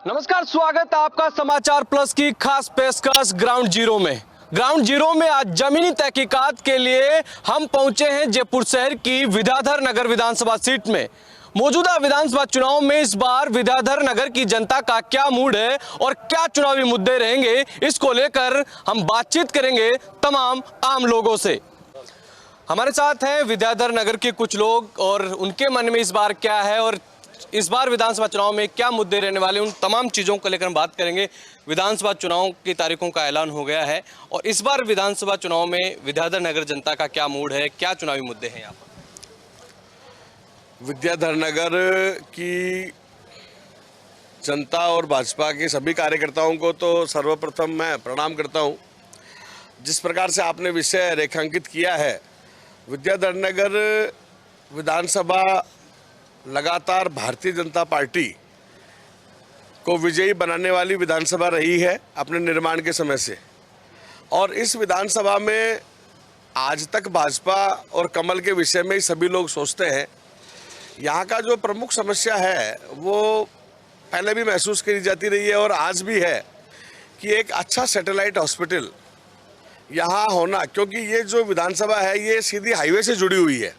नमस्कार, स्वागत है आपका समाचार प्लस की खास पेशकश ग्राउंड जीरो में। ग्राउंड जीरो में आज जमीनी तहकीकात के लिए हम पहुंचे हैं जयपुर शहर की विद्याधर नगर विधानसभा सीट में। मौजूदा विधानसभा चुनाव में इस बार विद्याधर नगर की जनता का क्या मूड है और क्या चुनावी मुद्दे रहेंगे, इसको लेकर हम बातचीत करेंगे तमाम आम लोगों से। हमारे साथ हैं विद्याधर नगर के कुछ लोग और उनके मन में इस बार क्या है और इस बार विधानसभा चुनाव में क्या मुद्दे रहने वाले, उन तमाम चीज़ों को लेकर हम बात करेंगे। विधानसभा चुनाव की तारीखों का ऐलान हो गया है और इस बार विधानसभा चुनाव में विद्याधर नगर जनता का क्या मूड है, क्या चुनावी मुद्दे हैं यहाँ पर। विद्याधर नगर की जनता और भाजपा के सभी कार्यकर्ताओं को तो सर्वप्रथम मैं प्रणाम करता हूँ। जिस प्रकार से आपने विषय रेखांकित किया है, विद्याधर नगर विधानसभा लगातार भारतीय जनता पार्टी को विजयी बनाने वाली विधानसभा रही है अपने निर्माण के समय से, और इस विधानसभा में आज तक भाजपा और कमल के विषय में ही सभी लोग सोचते हैं। यहाँ का जो प्रमुख समस्या है वो पहले भी महसूस करी जाती रही है और आज भी है कि एक अच्छा सैटेलाइट हॉस्पिटल यहाँ होना, क्योंकि ये जो विधानसभा है ये सीधी हाईवे से जुड़ी हुई है।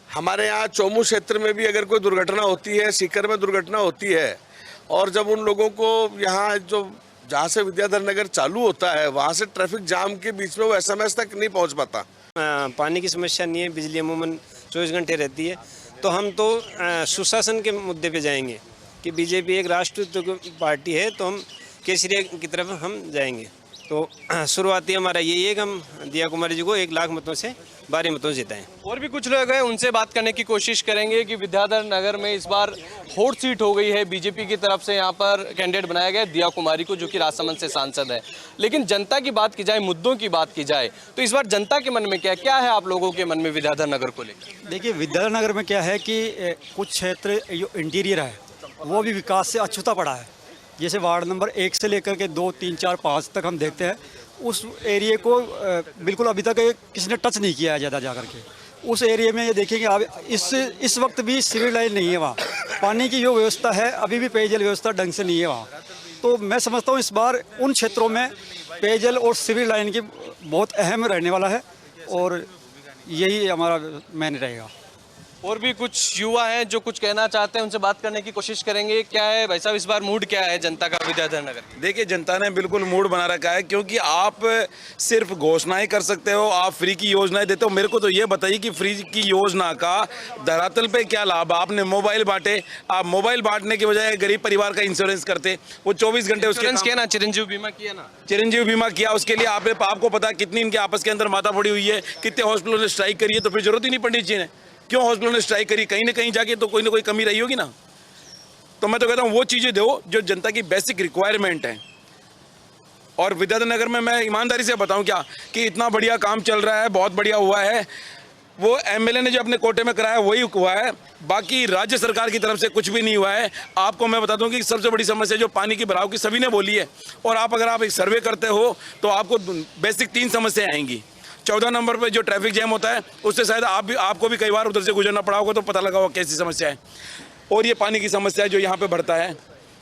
हमारे यहाँ चौमू क्षेत्र में भी अगर कोई दुर्घटना होती है, सीकर में दुर्घटना होती है, और जब उन लोगों को यहाँ जो जहाँ से विद्याधर नगर चालू होता है वहाँ से ट्रैफिक जाम के बीच में वो एसएमएस तक नहीं पहुँच पाता। पानी की समस्या नहीं है, बिजली अमूमन 24 घंटे रहती है। तो हम तो सुशासन के मुद्दे पे जाएंगे कि बीजेपी एक राष्ट्रीय पार्टी है, तो हम केसरिया की तरफ हम जाएंगे। तो शुरुआती हमारा यही है कि हम दिया कुमारी जी को 1 लाख मतों से 12 मतों से जिताएं। और भी कुछ लोग हैं, उनसे बात करने की कोशिश करेंगे कि विद्याधर नगर में इस बार हॉट सीट हो गई है। बीजेपी की तरफ से यहाँ पर कैंडिडेट बनाया गया दिया कुमारी को, जो कि राजसमंद से सांसद है। लेकिन जनता की बात की जाए, मुद्दों की बात की जाए, तो इस बार जनता के मन में क्या है आप लोगों के मन में विद्याधर नगर को लेकर? देखिए, विद्याधर नगर में क्या है कि कुछ क्षेत्र जो इंटीरियर है वो भी विकास से अछूता पड़ा है। जैसे वार्ड नंबर 1 से लेकर के 2, 3, 4, 5 तक हम देखते हैं, उस एरिया को बिल्कुल अभी तक किसी ने टच नहीं किया है ज़्यादा जाकर के। उस एरिया में ये देखिए कि अब इस वक्त भी सीवर लाइन नहीं है वहाँ। पानी की जो व्यवस्था है, अभी भी पेयजल व्यवस्था ढंग से नहीं है वहाँ। तो मैं समझता हूँ इस बार उन क्षेत्रों में पेयजल और सीवर लाइन की बहुत अहम रहने वाला है और यही हमारा मेन रहेगा। और भी कुछ युवा हैं जो कुछ कहना चाहते हैं, उनसे बात करने की कोशिश करेंगे। क्या है भाई साहब, इस बार मूड क्या है जनता का विद्याधर नगर? देखिए, जनता ने बिल्कुल मूड बना रखा है, क्योंकि आप सिर्फ घोषणाएं कर सकते हो, आप फ्री की योजनाएं देते हो। मेरे को तो ये बताइए कि फ्री की योजना का धरातल पे क्या लाभ? आपने मोबाइल बांटे, आप मोबाइल बांटने की बजाय गरीब परिवार का इंश्योरेंस करते, वो 24 घंटे उसके किया ना, चिरंजीव बीमा किया ना, चिरंजीव बीमा किया। उसके लिए आपको पता कितनी इनके आपस के अंदर माथा पड़ी हुई है, कितने हॉस्पिटलों ने स्ट्राइक करी है, तो फिर जरूरत ही नहीं पड़ी चाहिए। क्यों हॉस्पिटलों ने स्ट्राइक करी? कहीं ना कहीं जाके तो कोई ना कोई कमी रही होगी ना। तो मैं तो कहता हूँ वो चीज़ें दो जो जनता की बेसिक रिक्वायरमेंट है। और विद्याधर नगर में मैं ईमानदारी से बताऊं क्या कि इतना बढ़िया काम चल रहा है, बहुत बढ़िया हुआ है। वो एमएलए ने जो अपने कोटे में कराया वही हुआ है, बाकी राज्य सरकार की तरफ से कुछ भी नहीं हुआ है। आपको मैं बता दूं कि सबसे बड़ी समस्या जो पानी की भराव की सभी ने बोली है, और अगर आप एक सर्वे करते हो तो आपको बेसिक 3 समस्याएं आएंगी। 14 नंबर पे जो ट्रैफिक जैम होता है, उससे शायद आपको भी कई बार उधर से गुजरना पड़ा होगा, तो पता लगा होगा कैसी समस्या है। और ये पानी की समस्या जो यहाँ पे बढ़ता है,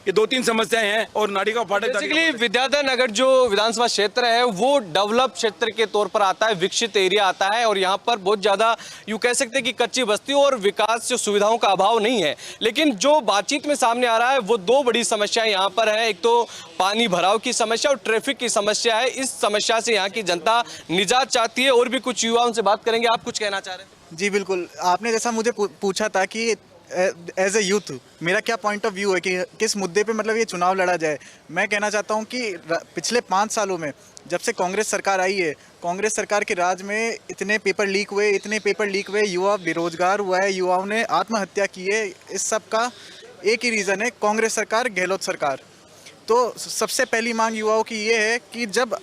ये 2-3 समस्याएं हैं। और नाड़ी का फाटक, बेसिकली विद्याधर नगर जो विधानसभा क्षेत्र है वो डेवलप क्षेत्र के तौर पर आता है, विकसित एरिया आता है, और यहाँ पर बहुत ज्यादा यूँ कह सकते हैं कि कच्ची बस्ती और विकास जो सुविधाओं का अभाव नहीं है। लेकिन जो बातचीत में सामने आ रहा है वो 2 बड़ी समस्याएं यहाँ पर है। एक तो पानी भराव की समस्या और ट्रैफिक की समस्या है। इस समस्या से यहाँ की जनता निजात चाहती है। और भी कुछ युवाओं से बात करेंगे। आप कुछ कहना चाह रहे थे? जी बिल्कुल, आपने जैसा मुझे पूछा था कि एज ए यूथ मेरा क्या पॉइंट ऑफ व्यू है कि किस मुद्दे पे मतलब ये चुनाव लड़ा जाए। मैं कहना चाहता हूँ कि पिछले 5 सालों में जब से कांग्रेस सरकार आई है, कांग्रेस सरकार के राज में इतने पेपर लीक हुए, युवा बेरोजगार हुआ है, युवाओं ने आत्महत्या की है। इस सब का एक ही रीज़न है, कांग्रेस सरकार, गहलोत सरकार। तो सबसे पहली मांग युवाओं की ये है कि जब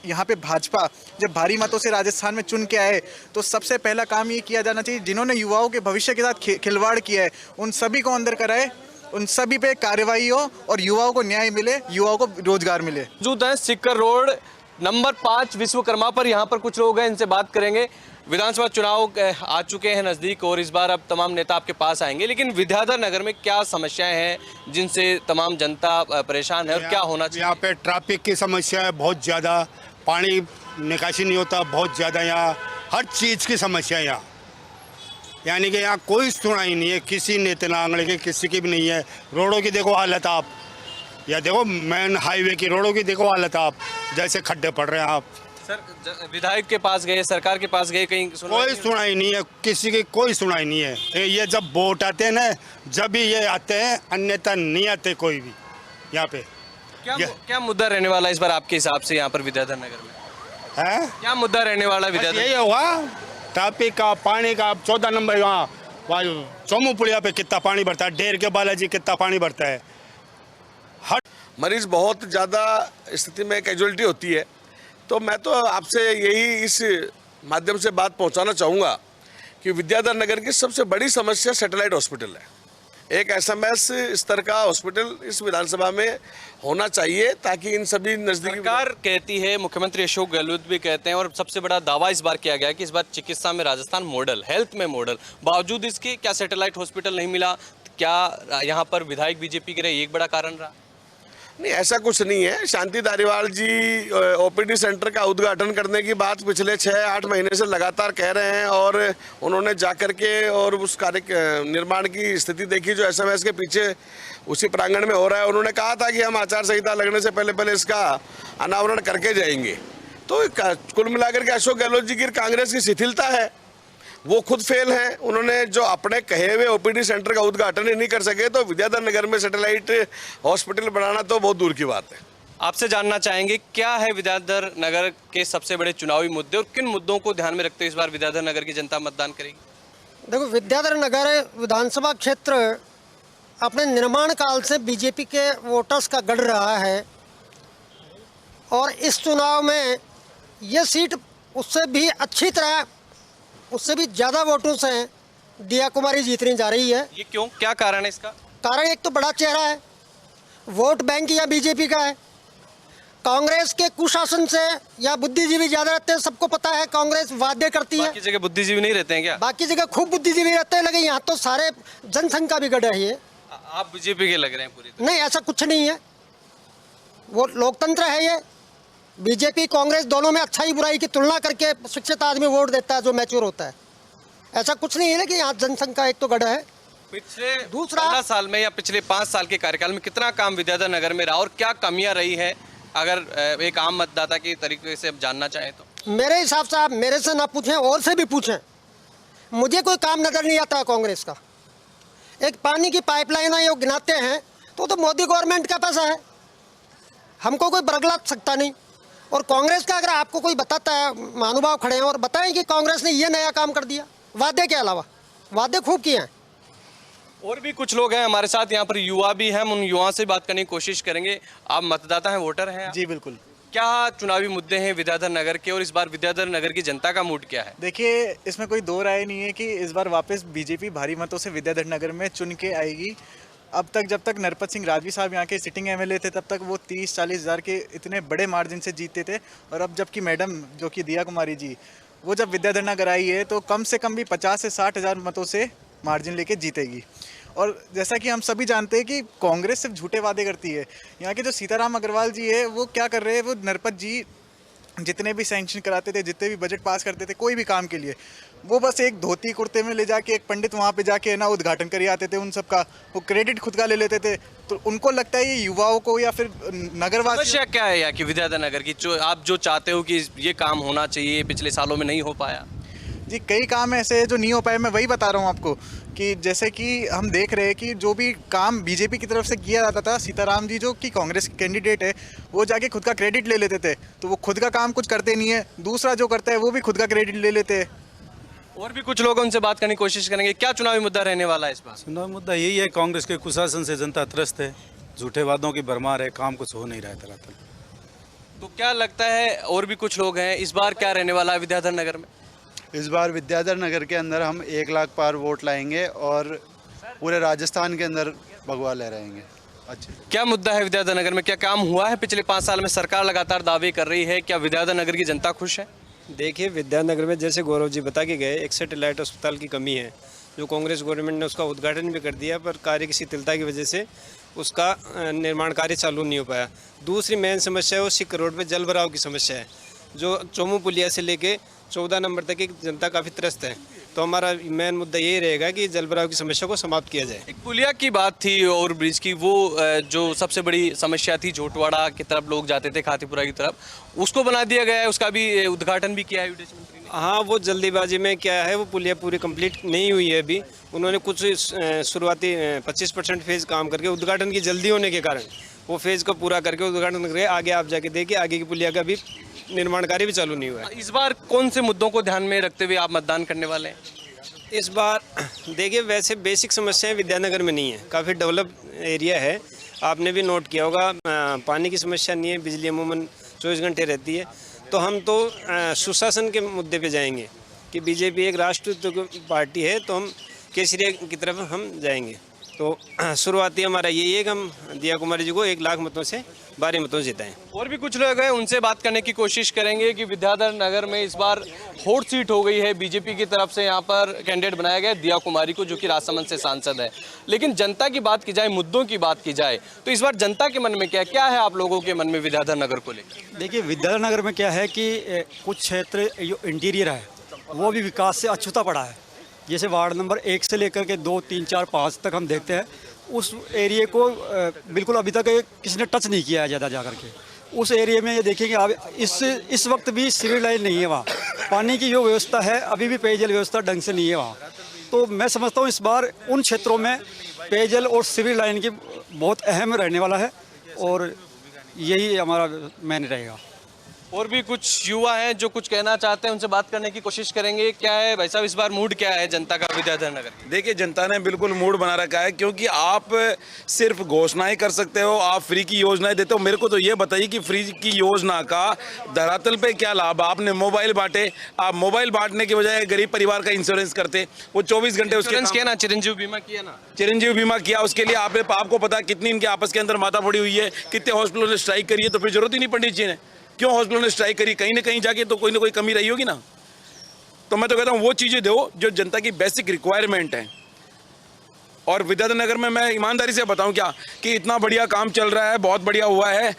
यहाँ पे भाजपा जब भारी मतों से राजस्थान में चुन के आए, तो सबसे पहला काम ये किया जाना चाहिए, जिन्होंने युवाओं के भविष्य के साथ खिलवाड़ किया है उन सभी को अंदर कराए, उन सभी पे कार्रवाई हो और युवाओं को न्याय मिले, युवाओं को रोजगार मिले। मौजूद है सीकर रोड नंबर 5 विश्वकर्मा पर। यहाँ पर कुछ लोग हैं, इनसे बात करेंगे। विधानसभा चुनाव आ चुके हैं नज़दीक और इस बार अब तमाम नेता आपके पास आएंगे, लेकिन विद्याधर नगर में क्या समस्याएं हैं जिनसे तमाम जनता परेशान है और क्या होना चाहिए? यहाँ पे ट्रैफिक की समस्या है बहुत ज़्यादा, पानी निकासी नहीं होता बहुत ज़्यादा, यहाँ हर चीज़ की समस्या है यहाँ। यानी कि यहाँ कोई सुनाई नहीं है किसी नेता नांगड़े की, किसी की भी नहीं है। रोडों की देखो हालत आप, या देखो मेन हाईवे की रोडों की देखो हालत आप, जैसे खड्डे पड़ रहे हैं आप। सर विधायक के पास गए, सरकार के पास गए, कहीं कोई सुनाई नहीं है, किसी की कोई सुनाई नहीं है। ये जब वोट आते हैं ना, जब भी ये आते हैं, अन्यथा नहीं आते कोई भी यहाँ पे। क्या मुद्दा रहने वाला है इस बार आपके हिसाब से यहाँ पर विद्याधर नगर में? है क्या मुद्दा रहने वाला है विद्याधर? यही हुआ ट्रैफिक का, पानी का। 14 नंबर वहाँ चोमू पुलिया पे कितना पानी भरता है, डेर के बालाजी कितना पानी भरता है। मरीज बहुत ज़्यादा स्थिति में कैजुअलिटी होती है, तो मैं तो आपसे यही इस माध्यम से बात पहुंचाना चाहूँगा कि विद्याधर नगर की सबसे बड़ी समस्या सैटेलाइट हॉस्पिटल है। एक एसएमएस स्तर का हॉस्पिटल इस विधानसभा में होना चाहिए ताकि इन सभी नज़दीकी। सरकार कहती है, मुख्यमंत्री अशोक गहलोत भी कहते हैं और सबसे बड़ा दावा इस बार किया गया कि इस बार चिकित्सा में राजस्थान मॉडल, हेल्थ में मॉडल। बावजूद इसके क्या सैटेलाइट हॉस्पिटल नहीं मिला? क्या यहाँ पर विधायक बीजेपी के रहे एक बड़ा कारण रहा? नहीं, ऐसा कुछ नहीं है। शांति धारीवाल जी ओपीडी सेंटर का उद्घाटन करने की बात पिछले 6-8 महीने से लगातार कह रहे हैं और उन्होंने जाकर के और उस कार्य निर्माण की स्थिति देखी जो एसएमएस के पीछे उसी प्रांगण में हो रहा है। उन्होंने कहा था कि हम आचार संहिता लगने से पहले इसका अनावरण करके जाएंगे। तो कुल मिलाकर के अशोक गहलोत जी की कांग्रेस की शिथिलता है, वो खुद फेल हैं। उन्होंने जो अपने कहे हुए ओपीडी सेंटर का उद्घाटन ही नहीं कर सके, तो विद्याधर नगर में सैटेलाइट हॉस्पिटल बनाना तो बहुत दूर की बात है। आपसे जानना चाहेंगे क्या है विद्याधर नगर के सबसे बड़े चुनावी मुद्दे और किन मुद्दों को ध्यान में रखते हुए इस बार विद्याधर नगर की जनता मतदान करेगी? देखो, विद्याधर नगर विधानसभा क्षेत्र अपने निर्माण काल से बीजेपी के वोटर्स का गढ़ रहा है और इस चुनाव में ये सीट उससे भी अच्छी तरह, उससे भी ज़्यादा वोटों से दिया कुमारी जीतने जा रही है। ये क्यों, क्या कारण है इसका? कारण एक तो बड़ा चेहरा है, वोट बैंक या बीजेपी का है। कांग्रेस के कुशासन से या बुद्धिजीवी ज़्यादा रहते हैं, सबको पता है कांग्रेस वादे करती है। बाकी जगह बुद्धिजीवी नहीं रहते हैं क्या? बाकी जगह खूब बुद्धिजीवी रहते हैं, लेकिन यहाँ तो सारे जनसंख्या भी गढ़ है ये। आप बीजेपी के लग रहे हैं पूरी? नहीं, ऐसा कुछ नहीं है, वो लोकतंत्र है ये। बीजेपी कांग्रेस दोनों में अच्छाई बुराई की तुलना करके शिक्षित आदमी वोट देता है जो मैच्योर होता है। ऐसा कुछ नहीं है कि यहाँ जनसंख्या एक तो गढ़ है। पिछले दूसरा 15 साल में या पिछले 5 साल के कार्यकाल में कितना काम विद्याधर नगर में रहा और क्या कमियां रही है, अगर एक आम मतदाता के तरीके से जानना चाहें तो? मेरे हिसाब से आप मेरे से ना पूछें और से भी पूछें, मुझे कोई काम नज़र नहीं आता है कांग्रेस का। एक पानी की पाइपलाइन है, ये गिनाते हैं तो मोदी गवर्नमेंट का पैसा है, हमको कोई बरगला सकता नहीं। और कांग्रेस का अगर आपको कोई बताता है, महानुभाव खड़े हैं और बताएं कि कांग्रेस ने ये नया काम कर दिया, वादे के अलावा वादे खूब किए हैं। और भी कुछ लोग हैं हमारे साथ, यहाँ पर युवा भी हैं, हम उन युवाओं से बात करने की कोशिश करेंगे। आप मतदाता हैं, वोटर हैं आप? जी बिल्कुल। क्या चुनावी मुद्दे हैं विद्याधर नगर के और इस बार विद्याधर नगर की जनता का मूड क्या है? देखिए, इसमें कोई दो राय नहीं है कि इस बार वापस बीजेपी भारी मतों से विद्याधर नगर में चुन के आएगी। अब तक जब तक नरपत सिंह राजवी साहब यहाँ के सिटिंग एमएलए थे, तब तक वो 30-40 हज़ार के इतने बड़े मार्जिन से जीतते थे। और अब जबकि मैडम जो कि दिया कुमारी जी, वो जब विद्याधर नगर आई है तो कम से कम भी 50 से 60 हज़ार मतों से मार्जिन लेके जीतेगी। और जैसा कि हम सभी जानते हैं कि कांग्रेस सिर्फ झूठे वादे करती है। यहाँ के जो सीताराम अग्रवाल जी है, वो क्या कर रहे हैं, वो नरपत जी जितने भी सैंक्शन कराते थे, जितने भी बजट पास करते थे कोई भी काम के लिए, वो बस एक धोती कुर्ते में ले जाके एक पंडित वहाँ पे जाके ना उद्घाटन कर आते थे उन सब का, वो क्रेडिट खुद का ले लेते थे। तो उनको लगता है ये युवाओं को या फिर नगरवासी। समस्या क्या है यहाँ की विद्याधर नगर की, जो आप जो चाहते हो कि ये काम होना चाहिए, पिछले सालों में नहीं हो पाया? जी, कई काम ऐसे हैं जो नहीं हो पाए। मैं वही बता रहा हूँ आपको कि जैसे कि हम देख रहे हैं कि जो भी काम बीजेपी की तरफ से किया जाता था, सीताराम जी जो कि कांग्रेस के कैंडिडेट है, वो जाके खुद का क्रेडिट ले लेते थे। तो वो खुद का काम कुछ करते नहीं है, दूसरा जो करता है वो भी खुद का क्रेडिट ले लेते हैं। और भी कुछ लोग उनसे बात करने की कोशिश करेंगे। क्या चुनावी मुद्दा रहने वाला है इस बार? चुनावी मुद्दा यही है, कांग्रेस के कुशासन से जनता त्रस्त है, झूठे वादों की भरमार है, काम कुछ हो नहीं रहा है तरह। तो क्या लगता है, और भी कुछ लोग हैं, इस बार क्या रहने वाला है विद्याधर नगर में? इस बार विद्याधर नगर के अंदर हम 1 लाख पार वोट लाएंगे और पूरे राजस्थान के अंदर भगवा लहराएंगे। अच्छा, क्या मुद्दा है विद्याधर नगर में? क्या काम हुआ है पिछले 5 साल में? सरकार लगातार दावे कर रही है, क्या विद्याधर नगर की जनता खुश है? देखिए, विद्यानगर में जैसे गौरव जी बता के गए, एक सैटेलाइट अस्पताल की कमी है, जो कांग्रेस गवर्नमेंट ने उसका उद्घाटन भी कर दिया, पर कार्य की शिथिलता की वजह से उसका निर्माण कार्य चालू नहीं हो पाया। दूसरी मेन समस्या है वो सिक्कर रोड पे जल भराव की समस्या है, जो चोमू पुलिया से लेके 14 नंबर तक की जनता काफ़ी त्रस्त है। तो हमारा मेन मुद्दा यही रहेगा कि जल भराव की समस्या को समाप्त किया जाए। एक पुलिया की बात थी और ब्रिज की, वो जो सबसे बड़ी समस्या थी, झोटवाड़ा की तरफ लोग जाते थे, खातीपुरा की तरफ, उसको बना दिया गया है, उसका भी उद्घाटन भी किया है विदेश मंत्री ने। हाँ, वो जल्दीबाजी में क्या है, वो पुलिया पूरी कंप्लीट नहीं हुई है अभी। उन्होंने कुछ शुरुआती 25% फेज़ काम करके, उद्घाटन की जल्दी होने के कारण वो फेज़ को पूरा करके उद्घाटन करके आगे आप जाके देखिए, आगे की पुलिया का भी निर्माण कार्य भी चालू नहीं हुआ है। इस बार कौन से मुद्दों को ध्यान में रखते हुए आप मतदान करने वाले हैं? इस बार देखिए, वैसे बेसिक समस्याएं विद्यानगर में नहीं है, काफ़ी डेवलप एरिया है। आपने भी नोट किया होगा, पानी की समस्या नहीं है, बिजली अमूमन 24 घंटे रहती है। तो हम तो सुशासन के मुद्दे पे जाएंगे कि बीजेपी एक राष्ट्रीय पार्टी है, तो हम केसरिया की तरफ हम जाएंगे। तो शुरुआती हमारा यही है कि हम दिया कुमारी जी को 1 लाख मतों से 12 मतों से जिताएं। और भी कुछ लोग हैं, उनसे बात करने की कोशिश करेंगे कि विद्याधर नगर में इस बार हॉट सीट हो गई है। बीजेपी की तरफ से यहाँ पर कैंडिडेट बनाया गया दिया कुमारी को, जो कि राजसमंद से सांसद है। लेकिन जनता की बात की जाए, मुद्दों की बात की जाए, तो इस बार जनता के मन में क्या है आप लोगों के मन में विद्याधर नगर को लेकर? देखिए, विद्याधर नगर में क्या है कि कुछ क्षेत्र जो इंटीरियर है वो भी विकास से अछूता पड़ा है। जैसे वार्ड नंबर 1 से लेकर के 2, 3, 4, 5 तक हम देखते हैं, उस एरिया को बिल्कुल अभी तक किसी ने टच नहीं किया है ज़्यादा जा करके। उस एरिया में ये देखेंगे आप, इस वक्त भी सिविल लाइन नहीं है वहाँ। पानी की जो व्यवस्था है, अभी भी पेयजल व्यवस्था ढंग से नहीं है वहाँ। तो मैं समझता हूँ इस बार उन क्षेत्रों में पेयजल और सिविल लाइन की बहुत अहम रहने वाला है, और यही हमारा मेन रहेगा। और भी कुछ युवा हैं जो कुछ कहना चाहते हैं, उनसे बात करने की कोशिश करेंगे। क्या है भाई साहब, इस बार मूड क्या है जनता का विद्याधर नगर? देखिए, जनता ने बिल्कुल मूड बना रखा है, क्योंकि आप सिर्फ घोषणाएं कर सकते हो, आप फ्री की योजनाएं देते हो। मेरे को तो ये बताइए कि फ्री की योजना का धरातल पे क्या लाभ? आपने मोबाइल बांटे, आप मोबाइल बांटने की बजाय गरीब परिवार का इंश्योरेंस करते, वो 24 घंटे उसके किया ना, चिरंजीव बीमा किया ना, चिरंजीव बीमा किया। उसके लिए आपको पता कितनी इनके आपस के अंदर माथाफोड़ी हुई है, कितने हॉस्पिटलों ने स्ट्राइक करी है, तो फिर जरूरत ही नहीं पड़नी चाहिए। क्यों हॉस्पिटलों ने स्ट्राइक करी? कहीं ना कहीं जाके तो कोई ना कोई कमी रही होगी ना। तो मैं तो कहता हूँ वो चीज़ें दो जो जनता की बेसिक रिक्वायरमेंट है। और विद्याधर नगर में मैं ईमानदारी से बताऊं क्या कि इतना बढ़िया काम चल रहा है, बहुत बढ़िया हुआ है।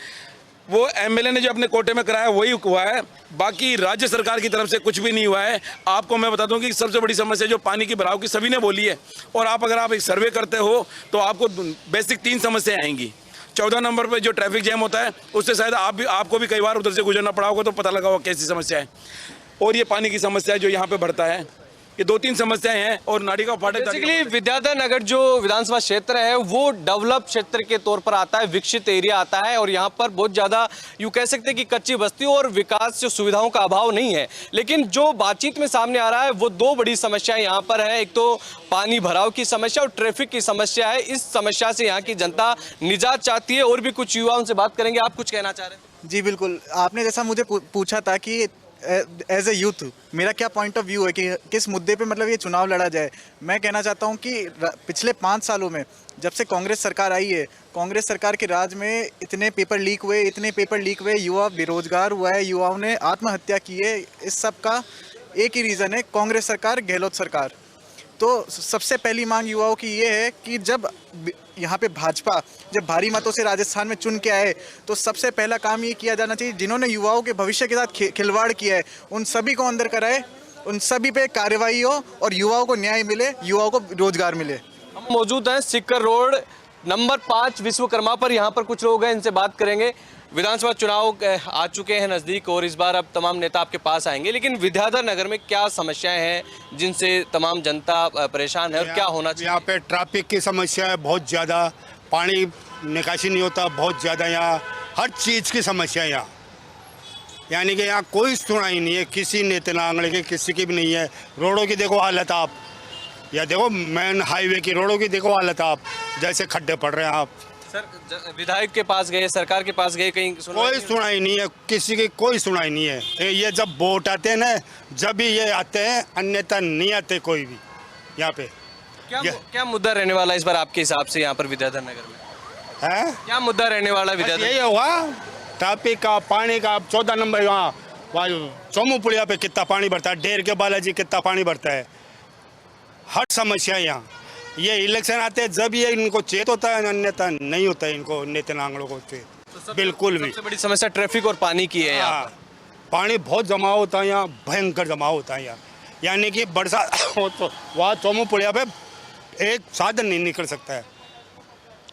वो एमएलए ने जो अपने कोटे में कराया वही हुआ है, बाकी राज्य सरकार की तरफ से कुछ भी नहीं हुआ है। आपको मैं बता दूं कि सबसे बड़ी समस्या जो पानी की भराव की सभी ने बोली है, और अगर आप एक सर्वे करते हो तो आपको बेसिक 3 समस्याएं आएंगी। 14 नंबर पे जो ट्रैफिक जैम होता है, उससे शायद आपको भी कई बार उधर से गुजरना पड़ा होगा, तो पता लगा होगा कैसी समस्या है। और ये पानी की समस्या जो यहाँ पे बढ़ता है, ये 2-3 समस्याएं हैं। और नाड़ी का फाटक, बेसिकली विद्याधर नगर जो विधानसभा क्षेत्र है वो डेवलप क्षेत्र के तौर पर आता है, विकसित एरिया आता है, और यहाँ पर बहुत ज़्यादा यूँ कह सकते हैं कि कच्ची बस्ती और विकास से सुविधाओं का अभाव नहीं है। लेकिन जो बातचीत में सामने आ रहा है वो 2 बड़ी समस्याएं यहाँ पर है। एक तो पानी भराव की समस्या और ट्रैफिक की समस्या है। इस समस्या से यहाँ की जनता निजात चाहती है। और भी कुछ युवाओं से बात करेंगे। आप कुछ कहना चाह रहे थे? जी बिल्कुल, आपने जैसा मुझे पूछा था कि एज ए यूथ मेरा क्या पॉइंट ऑफ व्यू है कि किस मुद्दे पे मतलब ये चुनाव लड़ा जाए। मैं कहना चाहता हूँ कि पिछले 5 सालों में जब से कांग्रेस सरकार आई है, कांग्रेस सरकार के राज में इतने पेपर लीक हुए, युवा बेरोजगार हुआ है, युवाओं ने आत्महत्या की है। इस सब का एक ही रीज़न है, कांग्रेस सरकार, गहलोत सरकार। तो सबसे पहली मांग युवाओं की ये है कि जब यहाँ पे भाजपा जब भारी मतों से राजस्थान में चुन के आए, तो सबसे पहला काम ये किया जाना चाहिए, जिन्होंने युवाओं के भविष्य के साथ खिलवाड़ किया है उन सभी को अंदर कराए, उन सभी पे कार्रवाई हो और युवाओं को न्याय मिले, युवाओं को रोजगार मिले। हम मौजूद हैं सिक्कर रोड नंबर 5 विश्वकर्मा पर। यहाँ पर कुछ लोग हैं, इनसे बात करेंगे। विधानसभा चुनाव आ चुके हैं नज़दीक, और इस बार अब तमाम नेता आपके पास आएंगे। लेकिन विद्याधर नगर में क्या समस्याएं हैं जिनसे तमाम जनता परेशान है, और क्या होना चाहिए? यहाँ पे ट्रैफिक की समस्या है बहुत ज़्यादा, पानी निकासी नहीं होता बहुत ज़्यादा, यहाँ हर चीज़ की समस्या है यहाँ। यानी कि यहाँ कोई सुनाई नहीं है, किसी नेता आंगड़े के किसी की भी नहीं है। रोडों की देखो हालत आप, या देखो मेन हाईवे की रोडों की देखो हालत आप, जैसे खड्डे पड़ रहे हैं आप। सर, विधायक के पास गए, सरकार के पास गए, कहीं कोई सुनाई नहीं है, किसी की कोई सुनाई नहीं है। ये जब वोट आते हैं ना, जब भी ये आते हैं, अन्यथा नहीं आते कोई भी यहाँ पे। क्या मुद्दा रहने वाला इस बार आपके हिसाब से यहाँ पर विद्याधर नगर में? है क्या मुद्दा रहने वाला विद्याधर? यही होगा ट्रैफिक का, पानी का। 14 नंबर यहाँ वहाँ चोमू पुलिया पे कितना पानी बढ़ता है, डेर के बालाजी कितना पानी बढ़ता है। हर समस्या यहाँ, ये इलेक्शन आते हैं जब ये इनको चेत होता है, अन्यथा नहीं होता है इनको नेता नांगलों को चेत बिल्कुल भी। सबसे बड़ी समस्या ट्रैफिक और पानी की है यहाँ हाँ, पानी बहुत जमा होता है यहाँ, भयंकर जमा होता है यहाँ। यानी कि बरसात हो तो वहाँ चोमू पुलिया पे एक साधन नहीं निकल सकता है,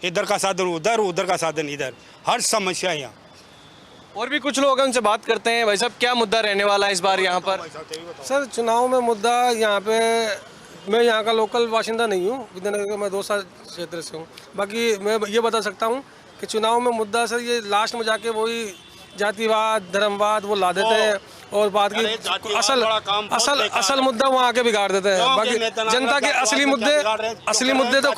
इधर का साधन उधर, उधर का साधन इधर, हर समस्या यहाँ। और भी कुछ लोग हैं, उनसे बात करते हैं। भाई साहब, क्या मुद्दा रहने वाला है इस बार यहाँ पर? सर चुनाव में मुद्दा यहाँ पे, मैं यहाँ का लोकल बाशिंदा नहीं हूँ, विद्यानगर का मैं 2 साल क्षेत्र से हूँ। बाकी मैं ये बता सकता हूँ कि चुनाव में मुद्दा सर ये लास्ट में जाके वही जातिवाद धर्मवाद वो ला देते हैं और बाद की असल मुद्दा वहाँ आके बिगाड़ देते हैं। बाकी जनता के असली मुद्दे तो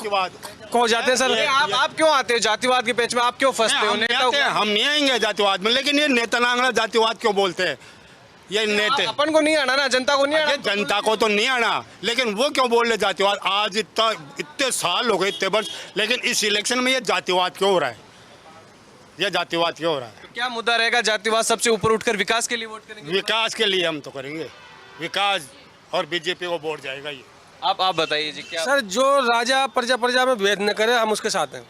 खो जाते हैं सर। आप क्यों आते हैं जातिवाद के पेच में? आप क्यों फंसते हो? हम नहीं आएंगे जातिवाद में, लेकिन ये नेता नांगला जातिवाद क्यों बोलते हैं? ये नेता अपन को नहीं आना ना, जनता को नहीं आना। जनता को तो नहीं आना, लेकिन वो क्यों बोल रहे जातिवाद? आज इतने साल हो गए, इतने वर्ष, लेकिन इस इलेक्शन में ये जातिवाद क्यों हो रहा है? ये जातिवाद क्यों हो रहा है? तो क्या मुद्दा रहेगा? जातिवाद सबसे ऊपर उठकर विकास के लिए वोट करेंगे? विकास के लिए हम तो करेंगे विकास, और बीजेपी को वोट जाएगा ये। आप बताइए जी क्या? सर जो राजा प्रजा में भेद न करे, हम उसके साथ हैं।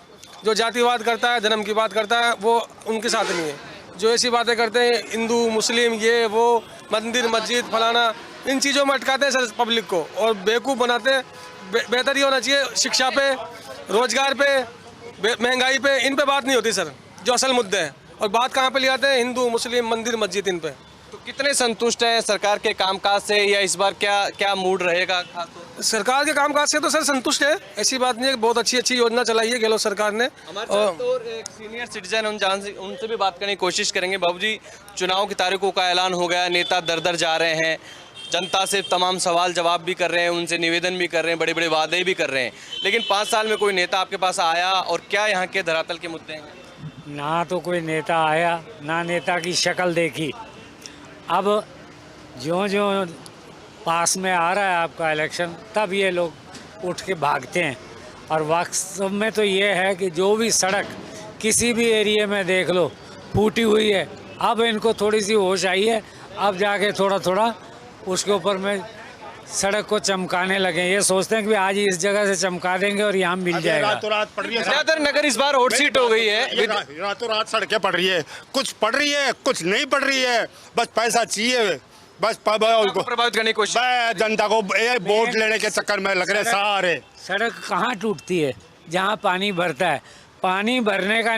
जो जातिवाद करता है, धर्म की बात करता है, वो उनके साथ नहीं है। जो ऐसी बातें करते हैं हिंदू मुस्लिम ये वो मंदिर मस्जिद फलाना, इन चीज़ों में अटकाते हैं सर पब्लिक को और बेवकूफ़ बनाते हैं। बेहतर ये होना चाहिए शिक्षा पे, रोजगार पे, महंगाई पे, इन पे बात नहीं होती सर, जो असल मुद्दे हैं। और बात कहाँ पे ले आते हैं? हिंदू मुस्लिम मंदिर मस्जिद, इन पे। तो कितने संतुष्ट हैं सरकार के कामकाज से, या इस बार क्या मूड रहेगा खास तौर पर? सरकार के कामकाज से तो सर संतुष्ट है, ऐसी बात नहीं है। बहुत अच्छी योजना चलाई है गहलोत सरकार ने। और एक सीनियर सिटीजन उनसे भी बात करने की कोशिश करेंगे। बाबू जी, चुनाव की तारीखों का ऐलान हो गया, नेता दर जा रहे हैं, जनता से तमाम सवाल जवाब भी कर रहे हैं, उनसे निवेदन भी कर रहे हैं, बड़े बड़े वादे भी कर रहे हैं, लेकिन 5 साल में कोई नेता आपके पास आया? और क्या यहाँ के धरातल के मुद्दे हैं? ना तो कोई नेता आया, ना नेता की शक्ल देखी। अब जो पास में आ रहा है आपका इलेक्शन, तब ये लोग उठ के भागते हैं। और वास्तव में तो ये है कि जो भी सड़क किसी भी एरिया में देख लो फूटी हुई है, अब इनको थोड़ी सी होश आई है, अब जाके थोड़ा उसके ऊपर में सड़क को चमकाने लगे। ये सोचते हैं कि आज इस जगह से चमका देंगे और यहाँ मिल जाएगा। रातों रात पड़ रही है, विद्याधर नगर इस बार हॉट सीट हो गई है। रातों रात सड़कें पड़ रही है, कुछ पड़ रही है कुछ नहीं पड़ रही है, बस पैसा चाहिए, बस प्रभावित करने की कोशिश। जनता को वोट लेने के चक्कर में लग रहे सारे। सड़क कहाँ टूटती है? जहाँ पानी भरता है, पानी भरने का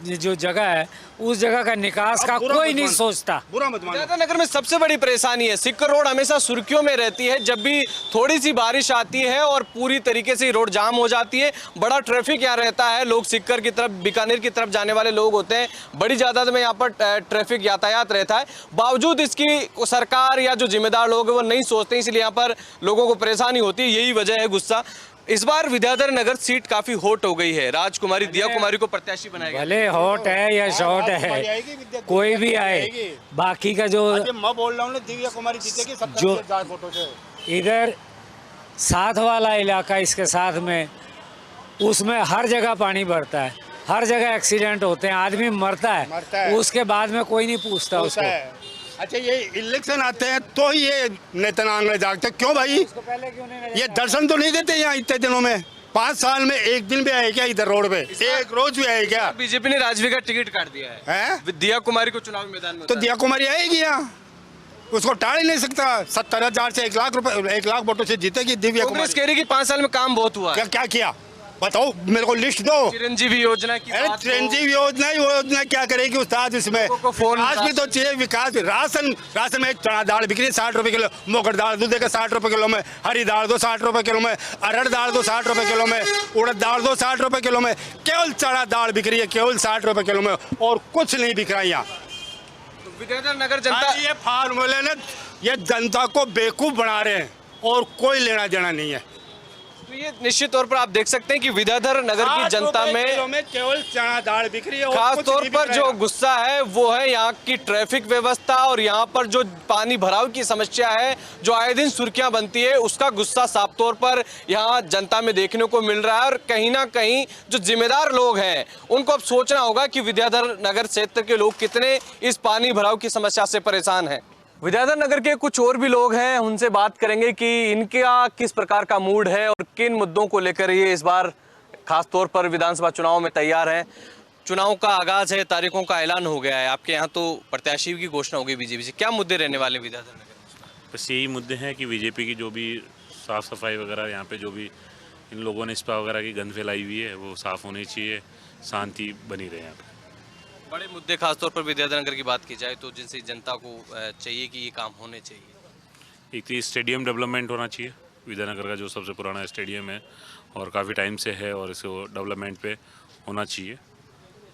जो जगह है उस जगह का निकास का कोई नहीं सोचता। बुरा मत मानो। विद्याधर नगर में सबसे बड़ी परेशानी है, सिक्कर रोड हमेशा सुर्खियों में रहती है। जब भी थोड़ी सी बारिश आती है और पूरी तरीके से रोड जाम हो जाती है, बड़ा ट्रैफिक यहाँ रहता है। लोग सिक्कर की तरफ, बीकानेर की तरफ जाने वाले लोग होते हैं, बड़ी तादाद में यहाँ पर ट्रैफिक यातायात रहता है। बावजूद इसकी सरकार या जो जिम्मेदार लोग हैं वो नहीं सोचते, इसलिए यहाँ पर लोगों को परेशानी होती है। यही वजह है गुस्सा। इस बार विद्याधर नगर सीट काफी हॉट हो गई है। राजकुमारी दिया कुमारी को प्रत्याशी बनाया गया। भले हॉट है या शॉर्ट है, कोई भी आए, बाकी का जो मैं बोल रहा हूँ दिव्या कुमारी जीतेगी जो इधर साथ वाला इलाका, इसके साथ में उसमें हर जगह पानी भरता है, हर जगह एक्सीडेंट होते हैं, आदमी मरता है, उसके बाद में कोई नहीं पूछता उसको। अच्छा, ये इलेक्शन आते हैं तो ये नेता नांगले जागते क्यों भाई? ये दर्शन तो नहीं देते यहाँ इतने दिनों में? 5 साल में एक दिन भी आए क्या इधर रोड पे? एक रोज भी आए क्या? बीजेपी ने राजवी का टिकट काट दिया है। दिया कुमारी को चुनावी मैदान में, तो दिया कुमारी आएगी यहाँ, उसको टाल ही नहीं सकता। 70,000 से 1 लाख रुपए, 1 लाख वोटों से जीतेगी दिव्या कुमारी। कांग्रेस कह रही कि 5 साल में काम बहुत हुआ। क्या किया बताओ, मेरे को लिस्ट दो। चिरंजीवी योजना की बात। चिरंजीवी योजना क्या करेगी उस्ताद? इसमें विकास भी तो चाहिए, विकास भी। राशन में चना दाल बिक्री 60 रुपए किलो, मोकर दाल दूध देगा 60 रुपए किलो में, हरी दाल दो 60 रुपए किलो में, अरहर दाल दो 60 रुपए किलो में, उड़द दाल दो 60 रुपए किलो में। केवल चना दाल बिक रही है, केवल 60 रुपए किलो में, और कुछ नहीं बिक रहा है यहाँ। विद्याधर नगर जनता, ये फार्मूले ने ये जनता को बेवकूफ बना रहे हैं और कोई लेना देना नहीं है। तो ये निश्चित तौर पर आप देख सकते हैं कि विद्याधर नगर की जनता में केवल चना दाल बिक रही है। खास तौर पर जो गुस्सा है वो है यहाँ की ट्रैफिक व्यवस्था और यहाँ पर जो पानी भराव की समस्या है, जो आए दिन सुर्खियां बनती है, उसका गुस्सा साफ तौर पर यहाँ जनता में देखने को मिल रहा है। और कहीं ना कहीं जो जिम्मेदार लोग हैं उनको अब सोचना होगा कि विद्याधर नगर क्षेत्र के लोग कितने इस पानी भराव की समस्या से परेशान हैं। विद्याधर नगर के कुछ और भी लोग हैं, उनसे बात करेंगे कि इनका किस प्रकार का मूड है और किन मुद्दों को लेकर ये इस बार खास तौर पर विधानसभा चुनाव में तैयार हैं। चुनाव का आगाज है, तारीखों का ऐलान हो गया है, आपके यहाँ तो प्रत्याशी की घोषणा होगी बीजेपी से, क्या मुद्दे रहने वाले विद्याधर नगर में? बस यही मुद्दे हैं कि बीजेपी की जो भी साफ़ सफाई वगैरह यहाँ पे जो भी इन लोगों ने स्पा वगैरह की गंद फैलाई हुई है वो साफ़ होनी चाहिए, शांति बनी रहे यहाँ पे। बड़े मुद्दे खासतौर पर विद्याधर नगर की बात की जाए तो जिनसे जनता को चाहिए कि ये काम होने चाहिए। एक तो स्टेडियम डेवलपमेंट होना चाहिए, विद्यानगर का जो सबसे पुराना स्टेडियम है और काफ़ी टाइम से है और इसको डेवलपमेंट पे होना चाहिए।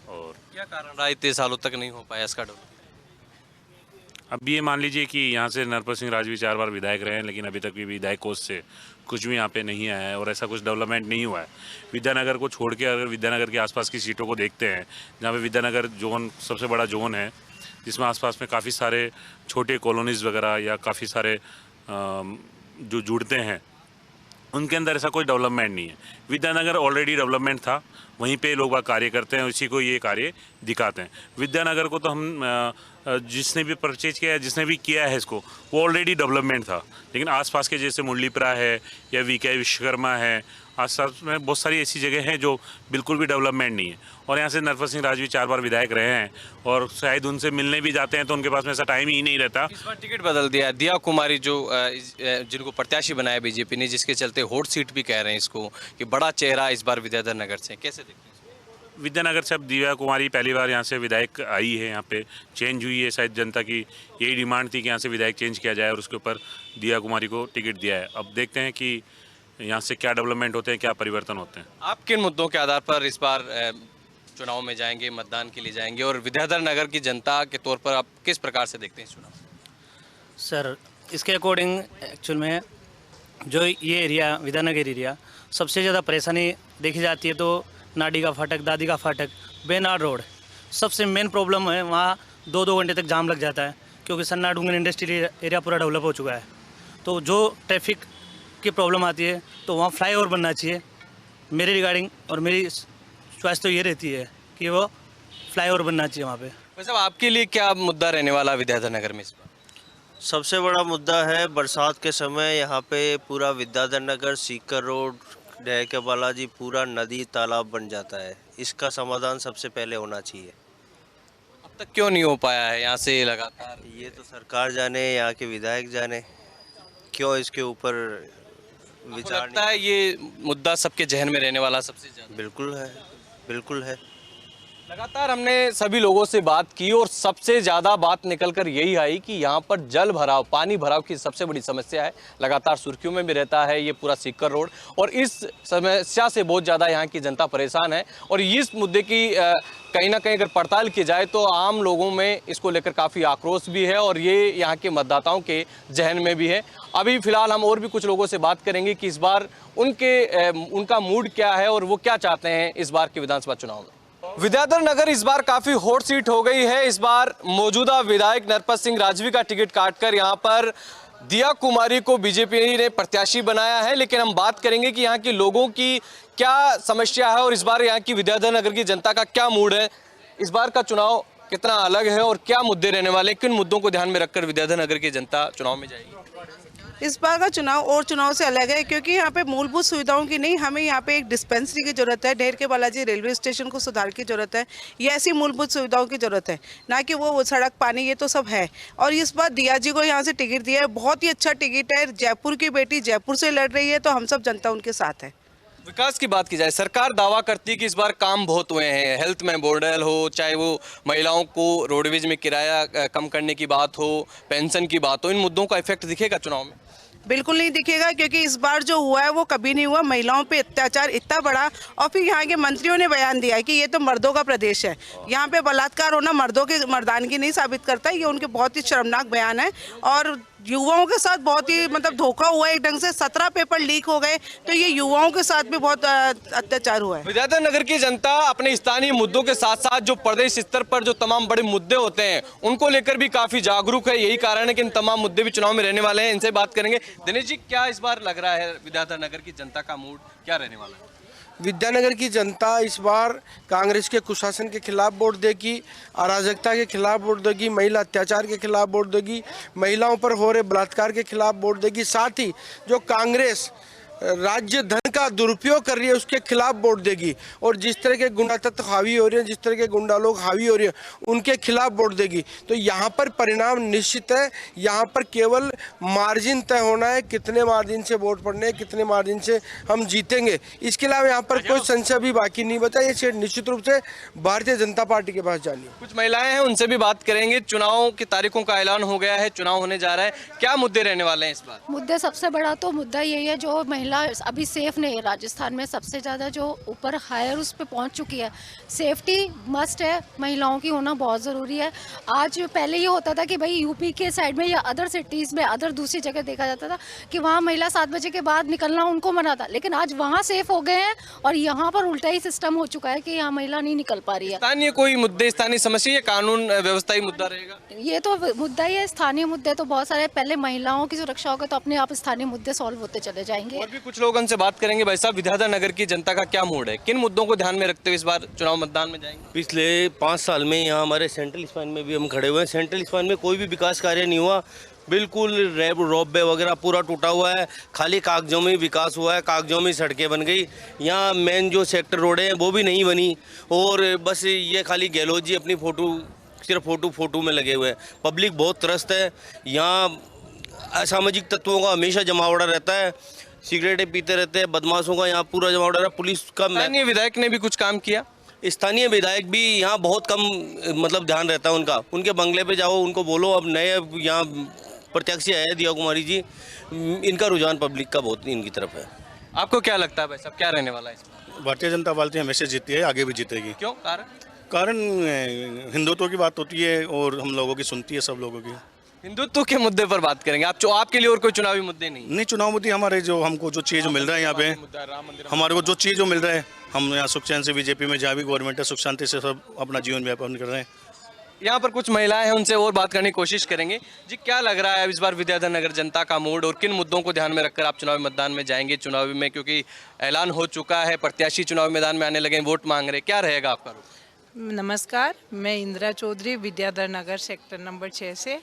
और क्या कारण रहा इतने सालों तक नहीं हो पाया इसका डेवलपमेंट? अब ये मान लीजिए कि यहाँ से नरपत सिंह राजवी 4 बार विधायक रहे हैं, लेकिन अभी तक भी विधायक कोष से कुछ भी यहाँ पे नहीं आया है और ऐसा कुछ डेवलपमेंट नहीं हुआ है। विद्यानगर को छोड़ के अगर विद्यानगर के आसपास की सीटों को देखते हैं, जहाँ पे विद्यानगर जोन सबसे बड़ा जोन है, जिसमें आसपास में काफ़ी सारे छोटे कॉलोनीज़ वगैरह या काफ़ी सारे जो जुड़ते हैं, उनके अंदर ऐसा कोई डेवलपमेंट नहीं है। विद्यानगर ऑलरेडी डेवलपमेंट था, वहीं पे लोग कार्य करते हैं, उसी को ये कार्य दिखाते हैं। विद्यानगर को तो हम जिसने भी परचेज किया है, जिसने भी किया है इसको, वो ऑलरेडी डेवलपमेंट था, लेकिन आसपास के जैसे मुरलीपुरा है या वीके विश्वकर्मा है, आसपास में बहुत सारी ऐसी जगह हैं जो बिल्कुल भी डेवलपमेंट नहीं है। और यहाँ से नरपत सिंह राजवी 4 बार विधायक रहे हैं और शायद उनसे मिलने भी जाते हैं तो उनके पास में ऐसा टाइम ही नहीं रहता। इस बार टिकट बदल दिया, दिया कुमारी जो जिनको प्रत्याशी बनाया बीजेपी ने, जिसके चलते हॉट सीट भी कह रहे हैं इसको कि बड़ा चेहरा इस बार विद्याधर नगर से, कैसे देखते हैं? विद्यानगर से अब दिव्या कुमारी पहली बार यहाँ से विधायक आई है, यहाँ पे चेंज हुई है, शायद जनता की यही डिमांड थी कि यहाँ से विधायक चेंज किया जाए और उसके ऊपर दिव्या कुमारी को टिकट दिया है। अब देखते हैं कि यहाँ से क्या डेवलपमेंट होते हैं, क्या परिवर्तन होते हैं। आप किन मुद्दों के आधार पर इस बार चुनाव में जाएंगे, मतदान के लिए जाएंगे, और विद्याधर नगर की जनता के तौर पर आप किस प्रकार से देखते हैं चुनाव? सर, इसके अकॉर्डिंग एक्चुअल में जो ये एरिया विद्यानगर एरिया सबसे ज़्यादा परेशानी देखी जाती है तो नाडी का फाटक, दादी का फाटक, बेनाड रोड सबसे मेन प्रॉब्लम है। वहाँ 2-2 घंटे तक जाम लग जाता है क्योंकि सन्ना डूंगर इंडस्ट्रियल एरिया पूरा डेवलप हो चुका है। तो जो ट्रैफिक की प्रॉब्लम आती है तो वहाँ फ्लाईओवर बनना चाहिए मेरे रिगार्डिंग, और मेरी चॉइस तो ये रहती है कि वो फ्लाईओवर बनना चाहिए वहाँ पे। वैसे आपके लिए क्या मुद्दा रहने वाला विद्याधर नगर में इस बार? सबसे बड़ा मुद्दा है बरसात के समय यहाँ पे पूरा विद्याधर नगर, सीकर रोड, डह के बालाजी पूरा नदी तालाब बन जाता है। इसका समाधान सबसे पहले होना चाहिए। अब तक क्यों नहीं हो पाया है यहाँ से लगातार? ये तो सरकार जाने, यहाँ के विधायक जाने, क्यों इसके ऊपर विचार लगता है ये मुद्दा सबके जहन में रहने वाला सबसे ज्यादा? बिल्कुल है, बिल्कुल है। लगातार हमने सभी लोगों से बात की और सबसे ज़्यादा बात निकलकर यही आई कि यहाँ पर जल भराव, पानी भराव की सबसे बड़ी समस्या है। लगातार सुर्खियों में भी रहता है ये पूरा सीकर रोड, और इस समस्या से बहुत ज़्यादा यहाँ की जनता परेशान है। और इस मुद्दे की कहीं ना कहीं अगर पड़ताल की जाए तो आम लोगों में इसको लेकर काफ़ी आक्रोश भी है और ये यहाँ के मतदाताओं के जहन में भी है। अभी फिलहाल हम और भी कुछ लोगों से बात करेंगे कि इस बार उनका मूड क्या है और वो क्या चाहते हैं इस बार के विधानसभा चुनाव में। विद्याधर नगर इस बार काफी हॉट सीट हो गई है। इस बार मौजूदा विधायक नरपत सिंह राजवी का टिकट काटकर यहाँ पर दिया कुमारी को बीजेपी ने प्रत्याशी बनाया है। लेकिन हम बात करेंगे कि यहाँ के लोगों की क्या समस्या है और इस बार यहाँ की विद्याधर नगर की जनता का क्या मूड है, इस बार का चुनाव कितना अलग है और क्या मुद्दे रहने वाले, किन मुद्दों को ध्यान में रखकर विद्याधर नगर की जनता चुनाव में जाएगी। इस बार का चुनाव और चुनाव से अलग है क्योंकि यहाँ पे मूलभूत सुविधाओं की नहीं, हमें यहाँ पे एक डिस्पेंसरी की जरूरत है, ढेर के बालाजी रेलवे स्टेशन को सुधार की जरूरत है, ये ऐसी मूलभूत सुविधाओं की जरूरत है, ना कि वो सड़क पानी, ये तो सब है। और इस बार दिया जी को यहाँ से टिकट दिया है, बहुत ही अच्छा टिकट है। जयपुर की बेटी जयपुर से लड़ रही है तो हम सब जनता उनके साथ है। विकास की बात की जाए, सरकार दावा करती है कि इस बार काम बहुत हुए हैं, हेल्थ में मॉडल हो, चाहे वो महिलाओं को रोडवेज में किराया कम करने की बात हो, पेंशन की बात हो, इन मुद्दों का इफेक्ट दिखेगा चुनाव में? बिल्कुल नहीं दिखेगा क्योंकि इस बार जो हुआ है वो कभी नहीं हुआ। महिलाओं पे अत्याचार इतना बड़ा, और फिर यहाँ के मंत्रियों ने बयान दिया है कि ये तो मर्दों का प्रदेश है, यहाँ पे बलात्कार होना मर्दों के मर्दानगी नहीं साबित करता। ये उनके बहुत ही शर्मनाक बयान है और युवाओं के साथ बहुत ही धोखा हुआ है एक ढंग से। 17 पेपर लीक हो गए, तो ये युवाओं के साथ भी बहुत अत्याचार हुआ है। विद्याधर नगर की जनता अपने स्थानीय मुद्दों के साथ साथ जो प्रदेश स्तर पर जो तमाम बड़े मुद्दे होते हैं उनको लेकर भी काफी जागरूक है। यही कारण है कि इन तमाम मुद्दे भी चुनाव में रहने वाले हैं। इनसे बात करेंगे। दिनेश जी, क्या इस बार लग रहा है विद्याधर नगर की जनता का मूड क्या रहने वाला है? विद्यानगर की जनता इस बार कांग्रेस के कुशासन के खिलाफ वोट देगी, अराजकता के खिलाफ वोट देगी, महिला अत्याचार के खिलाफ वोट देगी, महिलाओं पर हो रहे बलात्कार के खिलाफ वोट देगी। साथ ही जो कांग्रेस राज्य धन का दुरुपयोग कर रही है उसके खिलाफ वोट देगी, और जिस तरह के गुंडा तत्व हावी हो रहे हैं, जिस तरह के गुंडा लोग हावी हो रहे हैं, उनके खिलाफ वोट देगी। तो यहाँ पर परिणाम निश्चित है। यहाँ पर केवल मार्जिन तय होना है, कितने मार्जिन से वोट पड़ने हैं, कितने मार्जिन से हम जीतेंगे। इसके अलावा यहाँ पर कोई संशय भी बाकी नहीं बचा। ये सीट निश्चित रूप से भारतीय जनता पार्टी के पास जानी है। कुछ महिलाएं हैं, उनसे भी बात करेंगे। चुनाव की तारीखों का ऐलान हो गया है, चुनाव होने जा रहा है, क्या मुद्दे रहने वाले हैं इस बार? मुद्दे सबसे बड़ा तो मुद्दा यही है, जो महिला अभी सेफ नहीं है। राजस्थान में सबसे ज़्यादा जो ऊपर हायर उस पर पहुंच चुकी है। सेफ्टी मस्ट है, महिलाओं की होना बहुत ज़रूरी है। आज पहले ये होता था कि भाई यूपी के साइड में या अदर सिटीज़ में, अदर दूसरी जगह देखा जाता था कि वहाँ महिला 7 बजे के बाद निकलना उनको मना था, लेकिन आज वहाँ सेफ हो गए हैं और यहाँ पर उल्टा ही सिस्टम हो चुका है कि यहाँ महिला नहीं निकल पा रही है। स्थानीय कोई मुद्दे, स्थानीय समस्या या कानून व्यवस्था ही मुद्दा रहेगा? ये तो मुद्दा ही है। स्थानीय मुद्दे तो बहुत सारे, पहले महिलाओं की सुरक्षा होगा तो अपने आप स्थानीय मुद्दे सॉल्व होते चले जाएंगे। और भी कुछ लोग उनसे बात करेंगे। भाई साहब, विद्याधर नगर की जनता का क्या मूड है, किन मुद्दों को ध्यान में रखते हुए इस बार चुनाव मतदान में जाएंगे? पिछले 5 साल में यहाँ हमारे सेंट्रल स्पान में भी हम खड़े हुए हैं। सेंट्रल स्पान में कोई भी विकास कार्य नहीं हुआ, बिल्कुल रोपवे वगैरह पूरा टूटा हुआ है। खाली कागजों में विकास हुआ है, कागजों में सड़कें बन गई। यहाँ मेन जो सेक्टर रोडें हैं वो भी नहीं बनी, और बस ये खाली गहलोत जी अपनी सिर्फ फोटो में लगे हुए हैं। पब्लिक बहुत त्रस्त है। यहाँ असामाजिक तत्वों का हमेशा जमावड़ा रहता है, सिगरेटें पीते रहते हैं, बदमाशों का यहाँ पूरा जमावड़ा रहता है। पुलिस का, स्थानीय विधायक ने भी कुछ काम किया? स्थानीय विधायक भी यहाँ बहुत कम मतलब ध्यान रहता है उनका। उनके बंगले पे जाओ, उनको बोलो। अब नए यहाँ प्रत्याशी आए दिया कुमारी जी, इनका रुझान पब्लिक का बहुत इनकी तरफ है। आपको क्या लगता है भाई साहब, क्या रहने वाला है इसमें? भारतीय जनता पार्टी हमेशा जीती है, आगे भी जीतेगी। क्यों? कारण हिंदुत्व की बात होती है और हम लोगों की सुनती है, सब लोगों की। हिंदुत्व के मुद्दे पर बात करेंगे आप, जो आपके लिए और कोई चुनावी मुद्दे नहीं? चुनाव मुद्दे हमारे जो हमको जो चीज़ मिल रहा है यहाँ पे, हमारे को जो चीज़ मिल रहा है, हम यहाँ सुख चैन से बीजेपी में जहाँ भी गवर्नमेंट है सुख शांति से सब अपना जीवन व्यापन कर रहे हैं। यहाँ पर कुछ महिलाएं हैं, उनसे और बात करने की कोशिश करेंगे। जी, क्या लग रहा है इस बार विद्याधर नगर जनता का मूड, और किन मुद्दों को ध्यान में रखकर आप चुनावी मतदान में जाएंगे? चुनावी में क्योंकि ऐलान हो चुका है, प्रत्याशी चुनावी मैदान में आने लगे, वोट मांग रहे, क्या रहेगा आपका रुख? नमस्कार, मैं इंदिरा चौधरी विद्याधर नगर सेक्टर नंबर 6 से,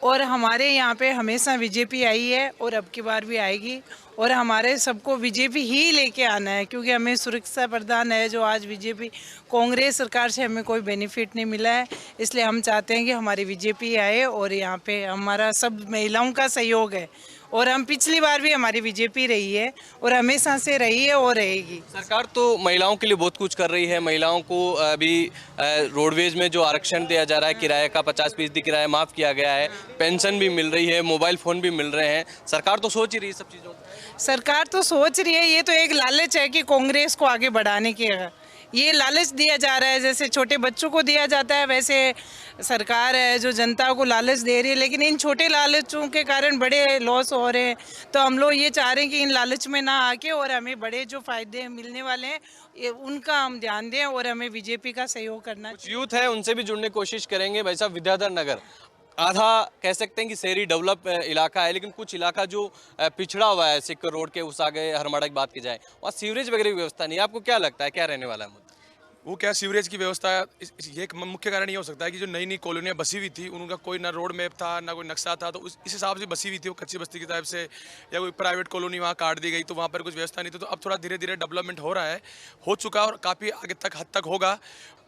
और हमारे यहाँ पे हमेशा बीजेपी आई है और अब की बार भी आएगी, और हमारे सबको बीजेपी ही लेके आना है, क्योंकि हमें सुरक्षा प्रदान है जो आज बीजेपी कांग्रेस सरकार से हमें कोई बेनिफिट नहीं मिला है। इसलिए हम चाहते हैं कि हमारी बीजेपी आए, और यहाँ पे हमारा सब महिलाओं का सहयोग है, और हम पिछली बार भी हमारी बीजेपी रही है और हमेशा से रही है और रहेगी। सरकार तो महिलाओं के लिए बहुत कुछ कर रही है। महिलाओं को अभी रोडवेज में जो आरक्षण दिया जा रहा है, किराए का 50% किराया माफ़ किया गया है, पेंशन भी मिल रही है, मोबाइल फ़ोन भी मिल रहे हैं। सरकार तो सोच ही रही है सब चीज़ों। सरकार तो सोच रही है, ये तो एक लालच है कि कांग्रेस को आगे बढ़ाने की ये लालच दिया जा रहा है। जैसे छोटे बच्चों को दिया जाता है, वैसे सरकार है जो जनता को लालच दे रही है, लेकिन इन छोटे लालचों के कारण बड़े लॉस हो रहे हैं। तो हम लोग ये चाह रहे हैं कि इन लालच में ना आके और हमें बड़े जो फायदे मिलने वाले हैं उनका हम ध्यान दें, और हमें बीजेपी का सहयोग करना चाहिए। यूथ है, उनसे भी जुड़ने की कोशिश करेंगे। भाई साहब, विद्याधर नगर आधा कह सकते हैं कि शहरी डेवलप इलाका है, लेकिन कुछ इलाका जो पिछड़ा हुआ है, सिक्कर रोड के उस आगे हरमाड़ा की बात की जाए, वहाँ सीवरेज वगैरह की व्यवस्था नहीं है। आपको क्या लगता है, क्या रहने वाला है मुद्दा? वो क्या सीवरेज की व्यवस्था, ये एक मुख्य कारण ये हो सकता है कि जो नई नई कॉलोनियाँ बसी हुई थी, उनका कोई ना रोड मैप था, ना कोई नक्शा था, तो इस हिसाब से बसी हुई थी वो कच्ची बस्ती की टाइप से, या कोई प्राइवेट कॉलोनी वहाँ काट दी गई, तो वहाँ पर कुछ व्यवस्था नहीं थी। तो अब थोड़ा धीरे धीरे डेवलपमेंट हो रहा है, हो चुका और काफ़ी आगे तक हद तक होगा।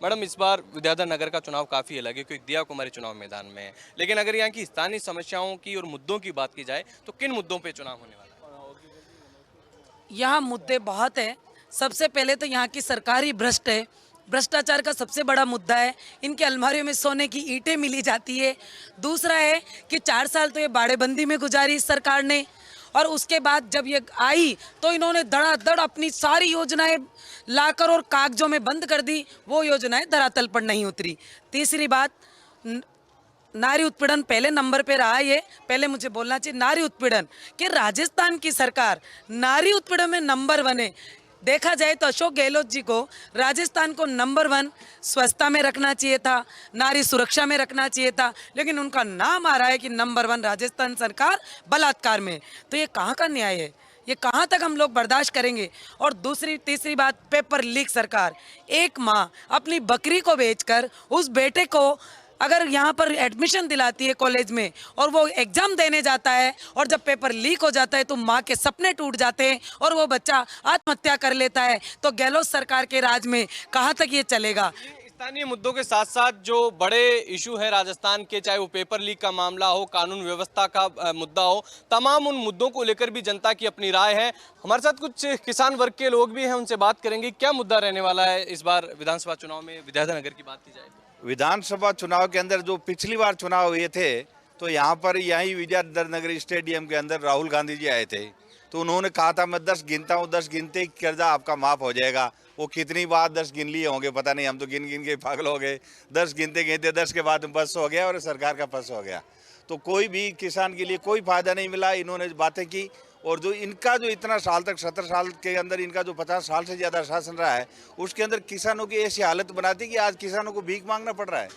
मैडम, इस बार विद्याधर नगर का चुनाव काफ़ी अलग है, क्योंकि दिया कुमारी चुनाव मैदान में है, लेकिन अगर यहाँ की स्थानीय समस्याओं की और मुद्दों की बात की जाए तो किन मुद्दों पर चुनाव होने वाला है? यहाँ मुद्दे बहुत हैं। सबसे पहले तो यहाँ की सरकार ही भ्रष्ट है, भ्रष्टाचार का सबसे बड़ा मुद्दा है। इनके अलमारियों में सोने की ईंटें मिली जाती है। दूसरा है कि 4 साल तो ये बाड़ेबंदी में गुजारी इस सरकार ने, और उसके बाद जब ये आई तो इन्होंने धड़ाधड़ अपनी सारी योजनाएं लाकर और कागजों में बंद कर दी। वो योजनाएं धरातल पर नहीं उतरी। तीसरी बात, नारी उत्पीड़न पहले नंबर पे रहा। ये पहले मुझे बोलना चाहिए, नारी उत्पीड़न, कि राजस्थान की सरकार नारी उत्पीड़न में नंबर 1 है। देखा जाए तो अशोक गहलोत जी को राजस्थान को नंबर 1 स्वच्छता में रखना चाहिए था, नारी सुरक्षा में रखना चाहिए था, लेकिन उनका नाम आ रहा है कि नंबर 1 राजस्थान सरकार बलात्कार में। तो ये कहाँ का न्याय है? ये कहाँ तक हम लोग बर्दाश्त करेंगे। और दूसरी तीसरी बात, पेपर लीक सरकार, एक माँ अपनी बकरी को बेचकर उस बेटे को अगर यहाँ पर एडमिशन दिलाती है कॉलेज में और वो एग्जाम देने जाता है और जब पेपर लीक हो जाता है तो माँ के सपने टूट जाते हैं और वो बच्चा आत्महत्या कर लेता है। तो गहलोत सरकार के राज में कहाँ तक ये चलेगा। स्थानीय मुद्दों के साथ साथ जो बड़े इशू है राजस्थान के, चाहे वो पेपर लीक का मामला हो, कानून व्यवस्था का मुद्दा हो, तमाम उन मुद्दों को लेकर भी जनता की अपनी राय है। हमारे साथ कुछ किसान वर्ग के लोग भी हैं, उनसे बात करेंगे क्या मुद्दा रहने वाला है इस बार विधानसभा चुनाव में। विद्याधर नगर की बात की जाए तो विधानसभा चुनाव के अंदर जो पिछली बार चुनाव हुए थे तो यहाँ पर यहीं विद्याधर नगर स्टेडियम के अंदर राहुल गांधी जी आए थे, तो उन्होंने कहा था मैं 10 गिनता हूँ, 10 गिनते ही कर्जा आपका माफ हो जाएगा। वो कितनी बार 10 गिन लिए होंगे पता नहीं, हम तो गिन गिन के पागल हो गए। 10 गिनते गिनते 10 के बाद बस हो गया और सरकार का बस हो गया। तो कोई भी किसान के लिए कोई फायदा नहीं मिला। इन्होंने बातें की और जो इनका जो इतना साल तक 17 साल के अंदर इनका जो 50 साल से ज़्यादा शासन रहा है उसके अंदर किसानों की ऐसी हालत बना दी कि आज किसानों को भीख मांगना पड़ रहा है।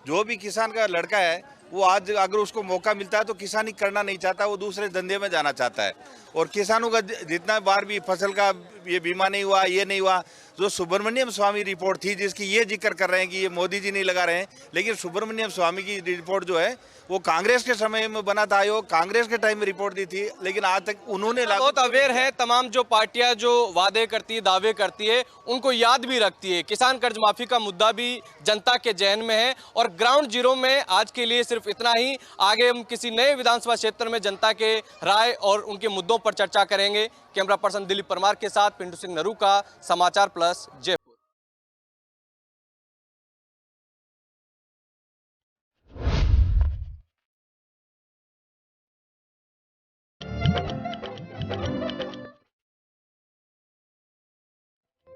जो भी किसान का लड़का है वो आज अगर उसको मौका मिलता है तो किसानी करना नहीं चाहता, वो दूसरे धंधे में जाना चाहता है। और किसानों का जितना बार भी फसल का ये बीमा नहीं हुआ, ये नहीं हुआ। जो सुब्रमण्यम स्वामी रिपोर्ट थी जिसकी ये जिक्र कर रहे हैं कि ये मोदी जी नहीं लगा रहे हैं, लेकिन सुब्रमण्यम स्वामी की रिपोर्ट जो है वो कांग्रेस के समय में बना था आयोग, कांग्रेस के टाइम में रिपोर्ट दी थी, लेकिन आज तक उन्होंने बहुत अवेयर है। तमाम जो पार्टियां जो वादे करती है, दावे करती है, उनको याद भी रखती है। किसान कर्ज माफी का मुद्दा भी जनता के जहन में है। और ग्राउंड जीरो में आज के लिए सिर्फ इतना ही। आगे हम किसी नए विधानसभा क्षेत्र में जनता के राय और उनके मुद्दों पर चर्चा करेंगे। कैमरा पर्सन दिलीप परमार के साथ पिंटू सिंह नरूका, समाचार प्लस जयपुर।